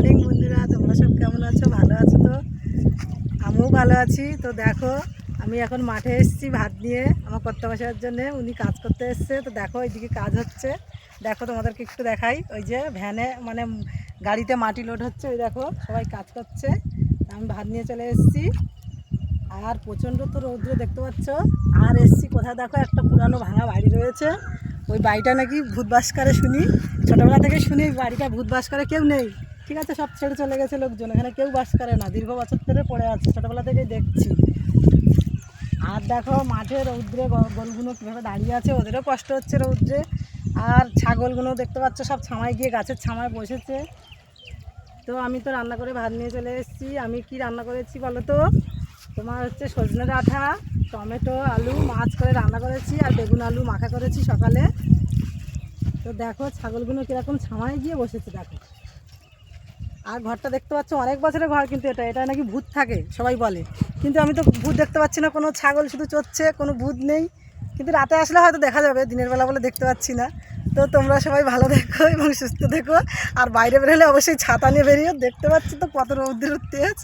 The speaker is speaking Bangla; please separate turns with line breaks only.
মর্নিং বন্ধুরা, তোমরা সব কেমন আছো? ভালো আছো তো? আমিও ভালো আছি। তো দেখো, আমি এখন মাঠে এসেছি ভাত নিয়ে আমার কর্তামশাইয়ের জন্য। উনি কাজ করতে এসছে। তো দেখো এইদিকে কাজ হচ্ছে, দেখো তোমাদেরকে একটু দেখাই। ওই যে ভ্যানে মানে গাড়িতে মাটি লোড হচ্ছে, ওই দেখো সবাই কাজ করছে। আমি ভাত নিয়ে চলে এসেছি। আর প্রচণ্ড তো রৌদ্র দেখতে পাচ্ছ। আর এসছি কোথায়, দেখো একটা পুরানো ভাঙা বাড়ি রয়েছে। ওই বাড়িটা নাকি ভূত বাস করে শুনি, ছোটোবেলা থেকে শুনি এই বাড়িটা ভূত বাস করে। কেউ নেই, ঠিক আছে, সব ছেড়ে চলে গেছে লোকজন, এখানে কেউ বাস করে না, দীর্ঘ বছর ধরে পড়ে আছে, ছোটোবেলা থেকেই দেখছি। আর দেখো মাঠে রৌদ্রে গরুগুলো কীভাবে দাঁড়িয়ে আছে, ওদেরও কষ্ট হচ্ছে রৌদ্রে। আর ছাগলগুলো দেখতে পাচ্ছ সব ছামায় গিয়ে গাছের ছামায় বসেছে। তো আমি তো রান্না করে ভাত নিয়ে চলে এসেছি। আমি কি রান্না করেছি বলো তো? তোমার হচ্ছে সজনে ডাঁটা, টমেটো, আলু, মাছ করে রান্না করেছি, আর বেগুন আলু মাখা করেছি সকালে। তো দেখো ছাগলগুলো কীরকম ছামায় গিয়ে বসেছে দেখো। আর ঘরটা দেখতে পাচ্ছ অনেক বছরের ঘর, কিন্তু এটা নাকি ভূত থাকে সবাই বলে, কিন্তু আমি তো ভূত দেখতে পাচ্ছি না। কোনো ছাগল শুধু চড়ছে, কোনো ভূত নেই। কিন্তু রাতে আসলে হয়তো দেখা যাবে, দিনের বেলা বলে দেখতে পাচ্ছি না। তো তোমরা সবাই ভালো দেখো এবং সুস্থ দেখো। আর বাইরে বেরোলে অবশ্যই ছাতা নিয়ে বেরিয়ে, দেখতে পাচ্ছি তো কত রৌদ্রের তেজ।